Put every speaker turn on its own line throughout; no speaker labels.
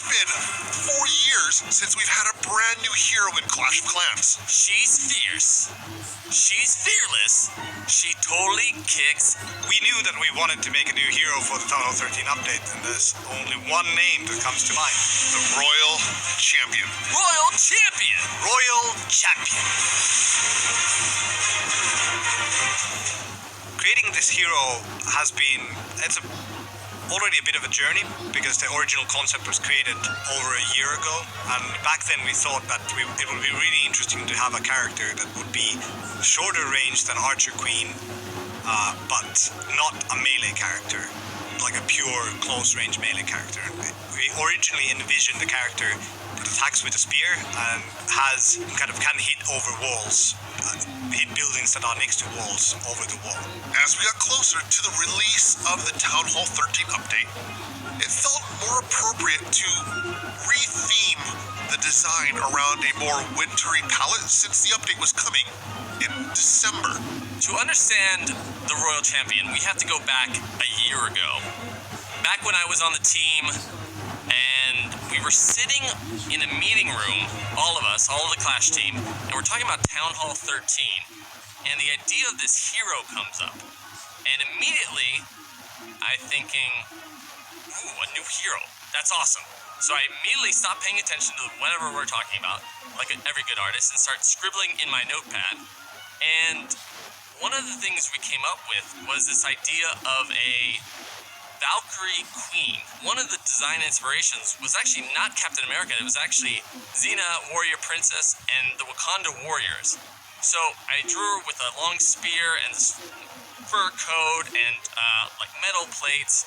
It's been 4 years since we've had a brand new hero in Clash of Clans.
She's fierce. She's fearless. She totally kicks.
We knew that we wanted to make a new hero for the Town Hall 13 update, and there's only one name that comes to mind.
The Royal Champion.
Royal Champion.
Royal Champion. Creating this hero has been, already a bit of a journey, because the original concept was created over a year ago, and back then we thought that it would be really interesting to have a character that would be shorter range than Archer Queen, but not a melee character, like a pure close range melee character. We originally envisioned the character that attacks with a spear and can hit over walls, hit buildings that are next to walls over the wall.
As we got closer to the release of the Town Hall 13 update, it felt more appropriate to re-theme the design around a more wintry palette since the update was coming in December.
To understand the Royal Champion, we have to go back a year ago. Back when I was on the team, and we were sitting in a meeting room, all of us, all of the Clash team, and we're talking about Town Hall 13, and the idea of this hero comes up. And immediately, I'm thinking, ooh, a new hero. That's awesome. So I immediately stop paying attention to whatever we're talking about, like every good artist, and start scribbling in my notepad. And one of the things we came up with was this idea of a Valkyrie Queen. One of the design inspirations was actually not Captain America, it was actually Xena, Warrior Princess, and the Wakanda Warriors. So I drew her with a long spear and this fur coat and metal plates,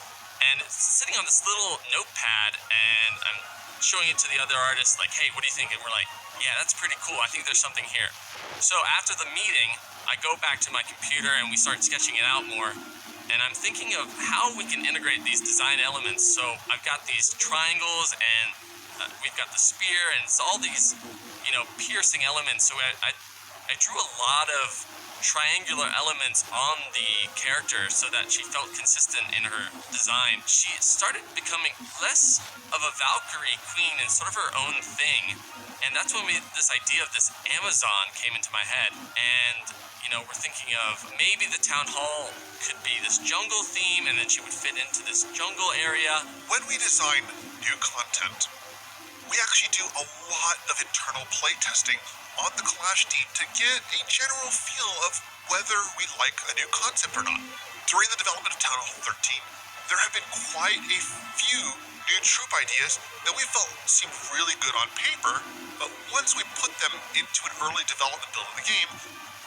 and it's sitting on this little notepad, and I'm showing it to the other artists, like, hey, what do you think? And we're like, yeah, that's pretty cool. I think there's something here. So after the meeting, I go back to my computer and we start sketching it out more. And I'm thinking of how we can integrate these design elements. So I've got these triangles, and we've got the spear, and it's all these, piercing elements. So I drew a lot of triangular elements on the character so that she felt consistent in her design. She started becoming less of a Valkyrie Queen and sort of her own thing. And that's when this idea of this Amazon came into my head. And we're thinking of maybe the town hall could be this jungle theme, and then she would fit into this jungle area.
When we design new content, we actually do a lot of internal playtesting on the Clash team to get a general feel of whether we like a new concept or not. During the development of Town Hall 13, there have been quite a few new troop ideas that we felt seemed really good on paper, but once we put them into an early development build of the game,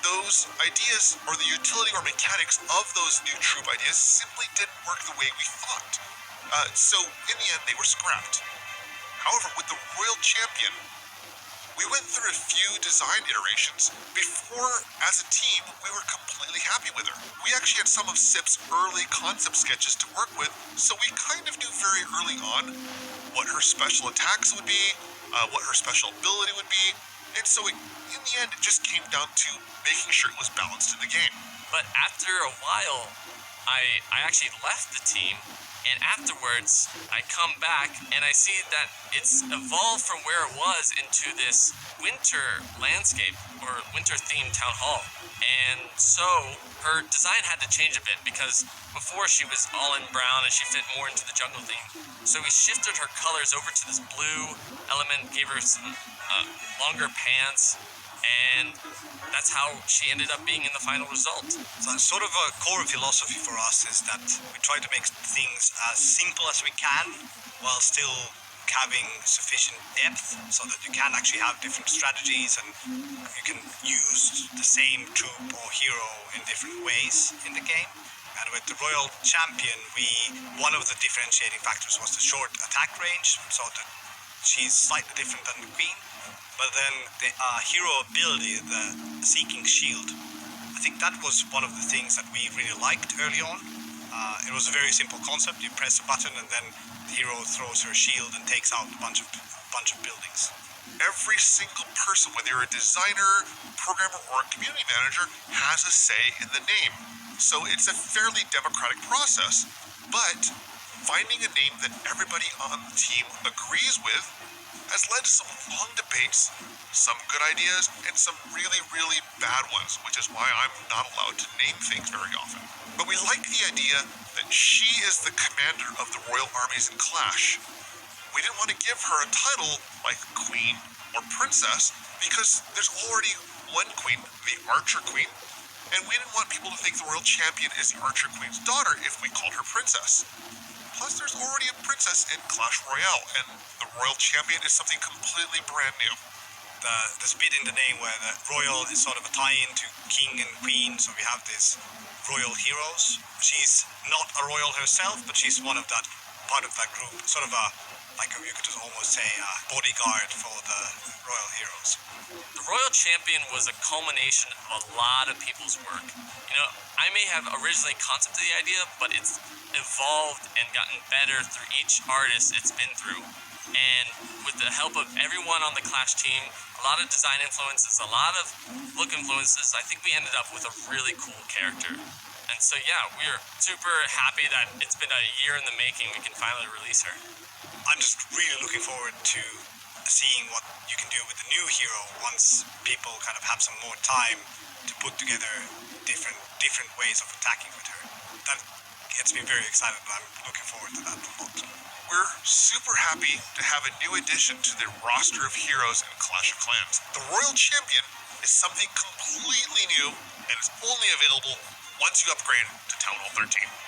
those ideas or the utility or mechanics of those new troop ideas simply didn't work the way we thought. So in the end, they were scrapped. However, with the Royal Champion, we went through a few design iterations before, as a team, we were completely happy with her. We actually had some of Sip's early concept sketches to work with, so we kind of knew very early on what her special attacks would be, what her special ability would be, and so in the end, it just came down to making sure it was balanced in the game.
But after a while, I actually left the team, and afterwards, I come back and I see that it's evolved from where it was into this winter landscape or winter-themed town hall. And so her design had to change a bit, because before she was all in brown and she fit more into the jungle theme. So we shifted her colors over to this blue element, gave her some longer pants, and that's how she ended up being in the final result.
So sort of a core philosophy for us is that we try to make things as simple as we can while still having sufficient depth so that you can actually have different strategies and you can use the same troop or hero in different ways in the game. And with the Royal Champion, one of the differentiating factors was the short attack range, so that she's slightly different than the Queen. But then the hero ability, the Seeking Shield, I think that was one of the things that we really liked early on. It was a very simple concept. You press a button and then the hero throws her shield and takes out a bunch of buildings.
Every single person, whether you're a designer, programmer, or a community manager, has a say in the name. So it's a fairly democratic process. But finding a name that everybody on the team agrees with has led to some long debates, some good ideas, and some really, really bad ones, which is why I'm not allowed to name things very often. But we like the idea that she is the commander of the royal armies in Clash. We didn't want to give her a title like Queen or Princess because there's already one queen, the Archer Queen, and we didn't want people to think the royal champion is the Archer Queen's daughter if we called her Princess. Plus, there's already a princess in Clash Royale, and the royal champion is something completely brand new.
The split in the name where the royal is sort of a tie-in to king and queen, so we have these royal heroes. She's not a royal herself, but she's one of that part of that group, sort of you could just almost say a bodyguard for the royal heroes.
The Royal Champion was a culmination of a lot of people's work. I may have originally concepted the idea, but it's evolved and gotten better through each artist it's been through. And with the help of everyone on the Clash team, a lot of design influences, a lot of look influences, I think we ended up with a really cool character. And so yeah, we're super happy that it's been a year in the making. We can finally release her.
I'm just really looking forward to seeing what you can do with the new hero once people kind of have some more time to put together different ways of attacking with her. That gets me very excited, and I'm looking forward to that a lot.
We're super happy to have a new addition to the roster of heroes in Clash of Clans. The Royal Champion is something completely new and is only available once you upgrade to Town Hall 13.